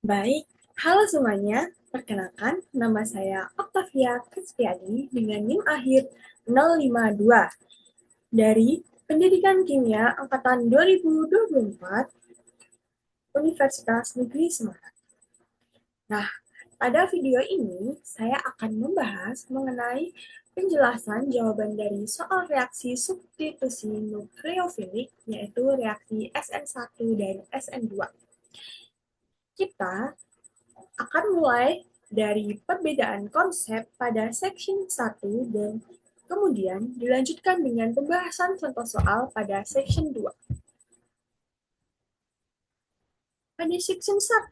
Baik, halo semuanya. Perkenalkan, nama saya Octavia Kristiadi dengan NIM akhir 052 dari Pendidikan Kimia Angkatan 2024 Universitas Negeri Semarang. Nah, pada video ini saya akan membahas mengenai penjelasan jawaban dari soal reaksi substitusi nukleofilik, yaitu reaksi SN1 dan SN2. Kita akan mulai dari perbedaan konsep pada section 1 dan kemudian dilanjutkan dengan pembahasan contoh soal pada section 2. Pada section 1,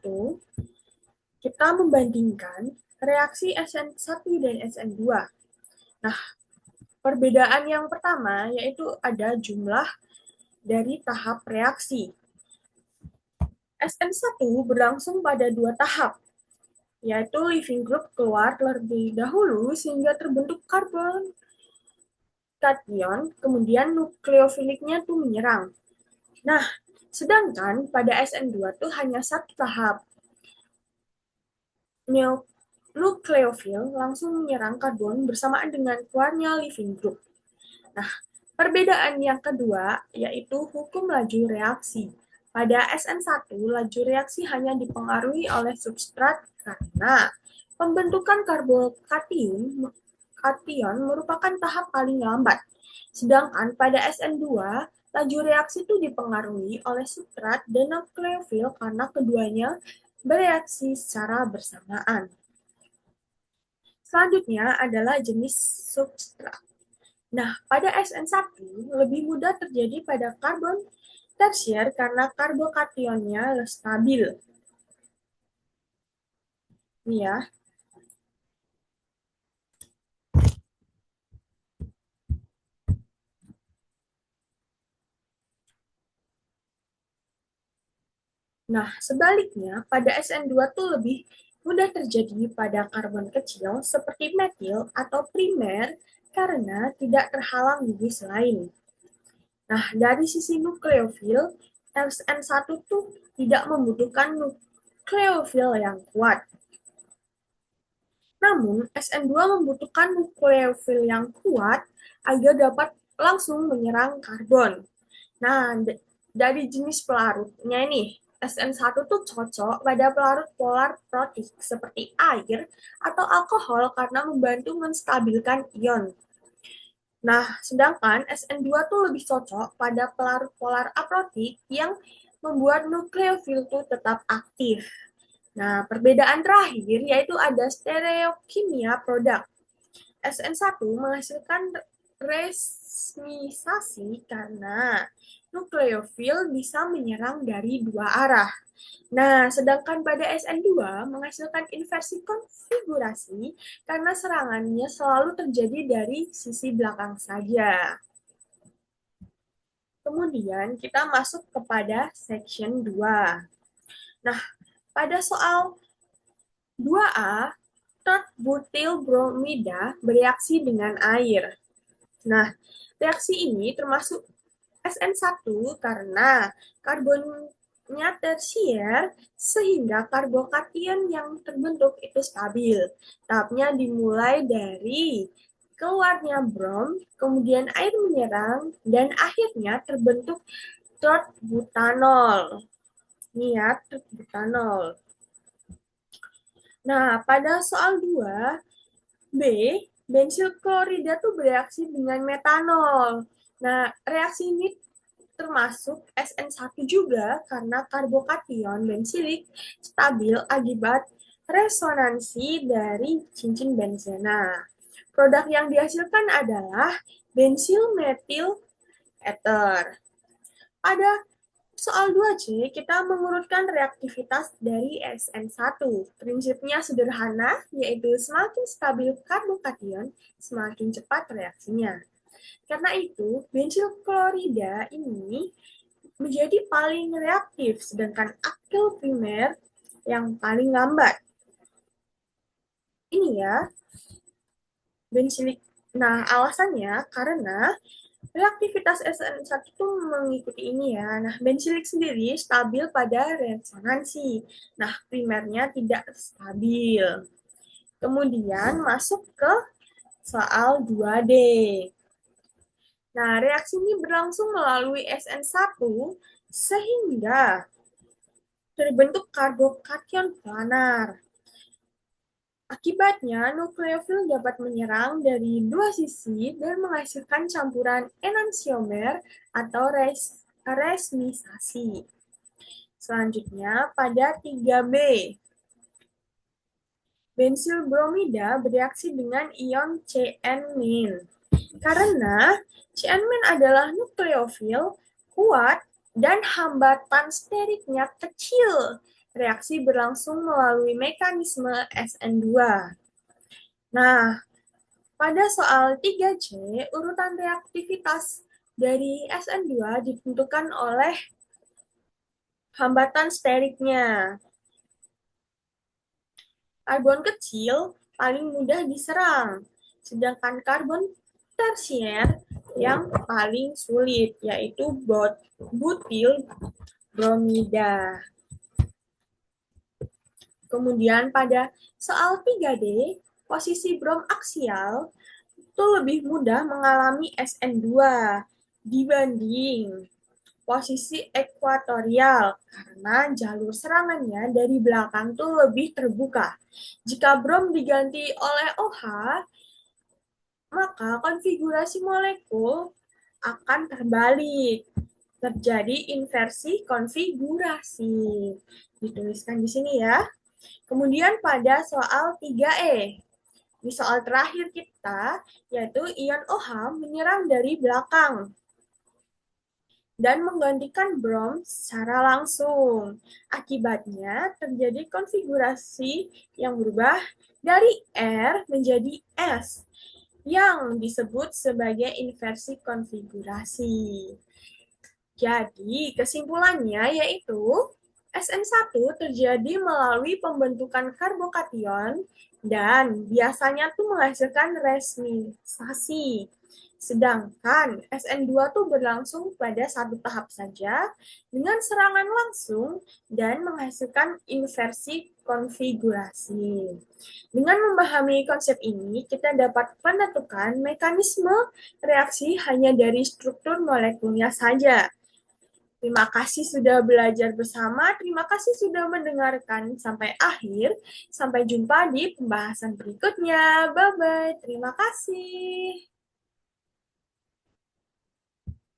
kita membandingkan reaksi SN1 dan SN2. Nah, perbedaan yang pertama yaitu ada jumlah dari tahap reaksi. SN1 berlangsung pada dua tahap, yaitu leaving group keluar terlebih dahulu sehingga terbentuk karbon kation, kemudian nukleofiliknya tuh menyerang. Nah, sedangkan pada SN2 tuh hanya satu tahap. Nukleofil langsung menyerang karbon bersamaan dengan keluarnya leaving group. Nah, perbedaan yang kedua yaitu hukum laju reaksi. Pada SN1, laju reaksi hanya dipengaruhi oleh substrat karena pembentukan karbokation merupakan tahap paling lambat. Sedangkan pada SN2, laju reaksi itu dipengaruhi oleh substrat dan nukleofil karena keduanya bereaksi secara bersamaan. Selanjutnya adalah jenis substrat. Nah, pada SN1 lebih mudah terjadi pada karbon tersier karena karbokationnya stabil. Ini ya. Nah, sebaliknya pada SN2 tuh lebih mudah terjadi pada karbon kecil seperti metil atau primer karena tidak terhalang gugus lain. Nah, dari sisi nukleofil, SN1 tuh tidak membutuhkan nukleofil yang kuat. Namun, SN2 membutuhkan nukleofil yang kuat agar dapat langsung menyerang karbon. Nah, dari jenis pelarutnya ini, SN1 tuh cocok pada pelarut polar protik seperti air atau alkohol karena membantu menstabilkan ion. Nah, sedangkan SN2 tuh lebih cocok pada pelarut polar aprotik yang membuat nukleofil tuh tetap aktif. Nah, perbedaan terakhir yaitu ada stereokimia produk. SN1 menghasilkan resmisasi karena nukleofil bisa menyerang dari dua arah. Nah, sedangkan pada SN2 menghasilkan inversi konfigurasi karena serangannya selalu terjadi dari sisi belakang saja. Kemudian kita masuk kepada section 2. Nah, pada soal 2A, butil bromida bereaksi dengan air. Nah, reaksi ini termasuk SN1 karena karbonnya tersier sehingga karbokation yang terbentuk itu stabil. Tahapnya dimulai dari keluarnya brom, kemudian air menyerang, dan akhirnya terbentuk butanol. Ini ya, butanol. Nah, pada soal 2, B, bensil klorida tuh bereaksi dengan metanol. Nah, reaksi ini termasuk SN1 juga karena karbokation bensilik stabil akibat resonansi dari cincin benzena. Produk yang dihasilkan adalah bensil metil ether. Pada soal 2C, kita mengurutkan reaktivitas dari SN1. Prinsipnya sederhana, yaitu semakin stabil karbokation, semakin cepat reaksinya. Karena itu, bensil klorida ini menjadi paling reaktif, sedangkan akil primer yang paling lambat. Ini ya, bensilik. Nah, alasannya karena Reaktivitas SN1 itu mengikuti ini ya. Nah, bensilik sendiri stabil pada resonansi. Nah, primernya tidak stabil. Kemudian masuk ke soal 2D. Nah, reaksi ini berlangsung melalui SN1 sehingga terbentuk karbokation planar. Akibatnya, nukleofil dapat menyerang dari dua sisi dan menghasilkan campuran enantiomer atau resmisasi. Selanjutnya, pada 3B, bensil bromida bereaksi dengan ion CN-. Karena CN- adalah nukleofil kuat dan hambatan steriknya kecil. Reaksi berlangsung melalui mekanisme SN2. Nah, pada soal 3C, urutan reaktivitas dari SN2 ditentukan oleh hambatan steriknya. Karbon kecil paling mudah diserang, sedangkan karbon tersier yang paling sulit, yaitu butil bromida. Kemudian pada soal 3D, posisi brom aksial itu lebih mudah mengalami SN2 dibanding posisi ekuatorial karena jalur serangannya dari belakang tuh lebih terbuka. Jika brom diganti oleh OH, maka konfigurasi molekul akan terbalik. Terjadi inversi konfigurasi. Dituliskan di sini ya. Kemudian pada soal 3E. Di soal terakhir kita, yaitu ion OH menyerang dari belakang dan menggantikan brom secara langsung. Akibatnya terjadi konfigurasi yang berubah dari R menjadi S yang disebut sebagai inversi konfigurasi. Jadi, kesimpulannya yaitu SN1 terjadi melalui pembentukan karbokation dan biasanya tuh menghasilkan resmisasi. Sedangkan SN2 tuh berlangsung pada satu tahap saja dengan serangan langsung dan menghasilkan inversi konfigurasi. Dengan memahami konsep ini, kita dapat menentukan mekanisme reaksi hanya dari struktur molekulnya saja. Terima kasih sudah belajar bersama. Terima kasih sudah mendengarkan sampai akhir. Sampai jumpa di pembahasan berikutnya. Bye-bye. Terima kasih.